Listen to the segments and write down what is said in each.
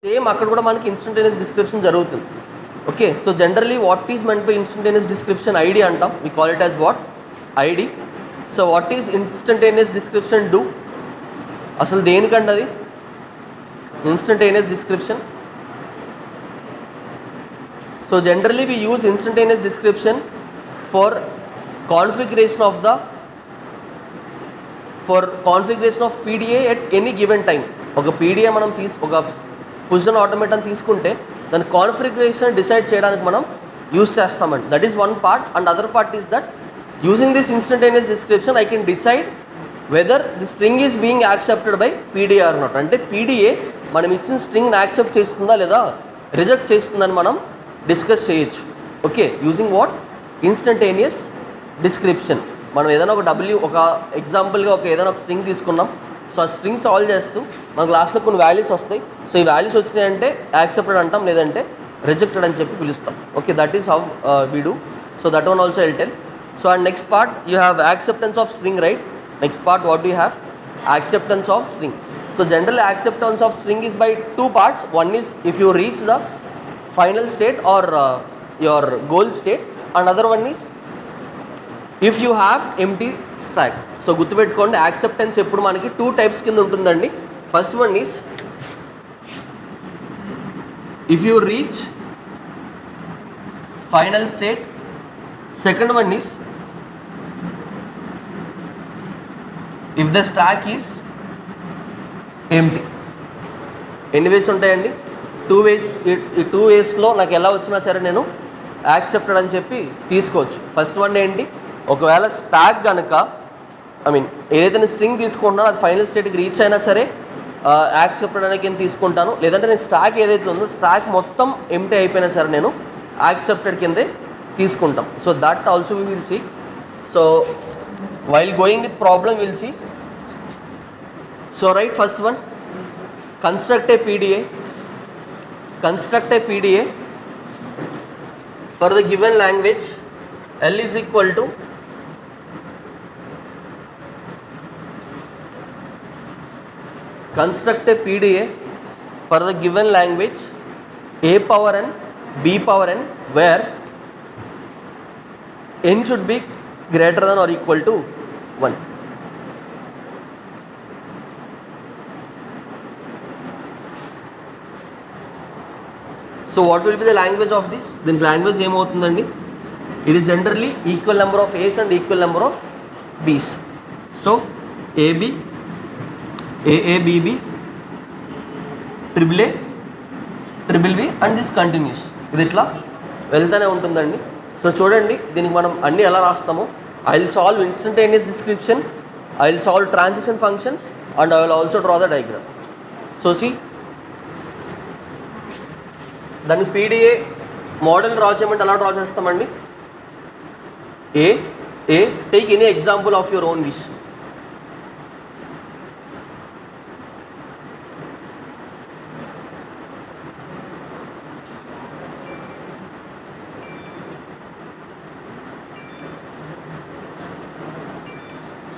Same అక్కడ కూడా మనకి ఇన్స్టంటేనియస్ డిస్క్రిప్షన్ జరుగుతుంది. Okay, so generally what is meant by instantaneous description? ID అంటాం. We call it as what? ID. So what is instantaneous description do? అసలు దేనికండి అది instantaneous description? So generally we use instantaneous description for configuration of PDA at any given time. ఒక PDA మనం ఒక position ఆటోమేటన్ తీసుకుంటే దాని configuration decide చేయడానికి మనం యూజ్ చేస్తామండి. That is one part. And other part is that using this instantaneous description I can decide whether the string is being accepted by PDA or not. అంటే PDA మనం ఇచ్చిన స్ట్రింగ్ని accept చేస్తుందా లేదా reject చేస్తుందని మనం డిస్కస్ చేయొచ్చు. Okay, using what? Instantaneous description. మనం ఏదైనా ఒక ఎగ్జాంపుల్గా ఏదైనా ఒక స్ట్రింగ్ తీసుకున్నాం. సో ఆ స్ట్రింగ్ సాల్వ్ చేస్తూ మనకు లాస్ట్లో కొన్ని వాల్యూస్ వస్తాయి. సో ఈ వాల్యూస్ వచ్చినాయంటే యాక్సెప్టెడ్ అంటాం, లేదంటే రిజెక్టెడ్ అని చెప్పి పిలుస్తాం. Okay, that is how we do. So that one also I'll tell. So and next part you have acceptance of string, right? Next part what do you have? Acceptance of string. So general acceptance of string is by two parts. One is if you reach the final state or your goal state, and other one is if you have empty stock. So గుర్తుపెట్టుకోండి, acceptance ఎప్పుడు మనకి 2 types కింద ఉంటుందండి. First one is if you reach final state. Second one is if the stock is empty. ఎన్ని వేస్ ఉంటాయండి? 2 ways. ఈ 2 waysలో నాకు ఎలా వచ్చినా సరే నేను యాక్సెప్టెడ్ అని చెప్పి తీసుకోవచ్చు. ఫస్ట్ వన్ ఏంటి? ఒకవేళ స్టాక్ కనుక ఏదైతే నేను స్ట్రింగ్ తీసుకుంటున్నానో అది ఫైనల్ స్టేట్కి రీచ్ అయినా సరే యాక్సెప్టెడ్ అనేది నేను తీసుకుంటాను. లేదంటే నేను స్టాక్ ఏదైతే ఉందో స్టాక్ మొత్తం ఎంటీ అయిపోయినా సరే నేను యాక్సెప్టెడ్ కిందే తీసుకుంటాం. So that also we will see. So while going with problem will see. So right, first one, construct a PDA for the given language. L is equal to construct a PDA for the given language a power n, b power n, where n should be greater than or equal to 1. So what will be the language of this? Then language ఏమవుతుందండి? It is generally equal number of A's and equal number of B's. So AB, AA, BB, triple A, triple B and this continues. ఇది ఇట్లా వెళ్తూనే ఉంటుందండి. So చూడండి, దీనికి మనం అన్నీ ఎలా రాస్తామో. I will solve instantaneous description, I will solve transition functions, and I will also draw the diagram. So see, దానికి పీడిఏ మోడల్ డ్రా చేయమంటే ఎలా డ్రా చేస్తామండి? A take any example of your own wish.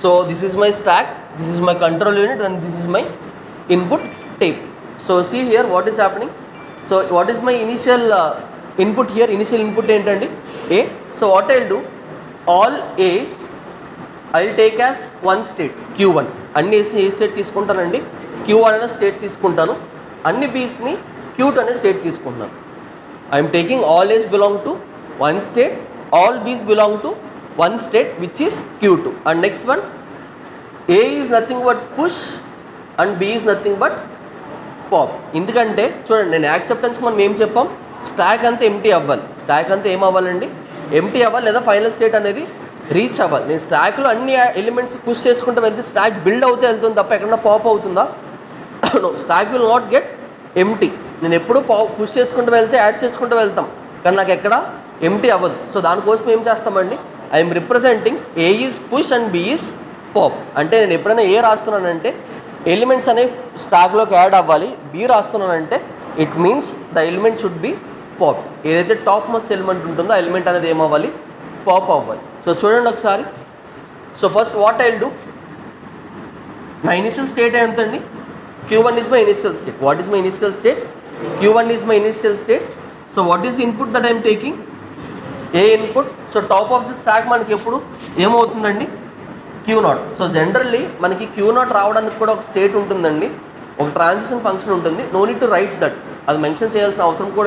So this is my stack, this is my control unit, and this is my input tape. So see here what is happening. So what is my initial input here? Initial input ఏంటండి? A. So what I'll do, all A's I'll take as one state, Q1. అన్ని A's ని ఏ state తీసుకుంటానండి? Q1 అనే state తీసుకుంటాను. అన్ని B's ని Q2 అనే state తీసుకుంటున్నాను. I'm taking all A's belong to one state, all B's belong to one state which is Q2. And next one, A is nothing but push and B is nothing but pop. ఎందుకంటే చూడండి, నేను యాక్సెప్టెన్స్కి మనం ఏం చెప్పాం? Stock అంతా empty అవ్వాలి. Stock అంతా ఏమవ్వాలండి? Empty అవ్వాలి, లేదా ఫైనల్ స్టేట్ అనేది రీచ్ అవ్వాలి. నేను స్టాక్లో అన్ని ఎలిమెంట్స్ పుష్ చేసుకుంటూ వెళ్తే స్టాక్ బిల్డ్ అవుతే వెళ్తుంది తప్ప ఎక్కడన్నా పాప్ అవుతుందా? No, stack will not get empty. నేను ఎప్పుడూ పుష్ చేసుకుంటూ వెళ్తే యాడ్ చేసుకుంటూ వెళ్తాం, కానీ నాకు ఎక్కడ ఎంటీ అవ్వదు. సో దానికోసం ఏం చేస్తామండి? I'm representing A is push and B is pop. అంటే నేను ఎప్పుడైనా ఏ రాస్తున్నానంటే ఎలిమెంట్స్ అనేవి స్టాక్లోకి యాడ్ అవ్వాలి. బి రాస్తున్నానంటే it means the element should be pop. ఏదైతే టాప్ మోస్ట్ ఎలిమెంట్ ఉంటుందో ఆ ఎలిమెంట్ అనేది ఏమవ్వాలి? పాప్ అవ్వాలి. సో చూడండి ఒకసారి. So first what I will do, నా ఇనిషియల్ స్టేట్ ఎంతండి? Q1 is my initial state. What is my initial state? Q1 is my initial state. So what is the input that I am taking? A input. So top of the stack మనకి ఎప్పుడు ఏమవుతుందండి? Q0. So generally మనకి Q0 రావడానికి కూడా ఒక state ఉంటుందండి, ఒక transition function ఉంటుంది. No need to write that, అది మెన్షన్ చేయాల్సిన అవసరం కూడా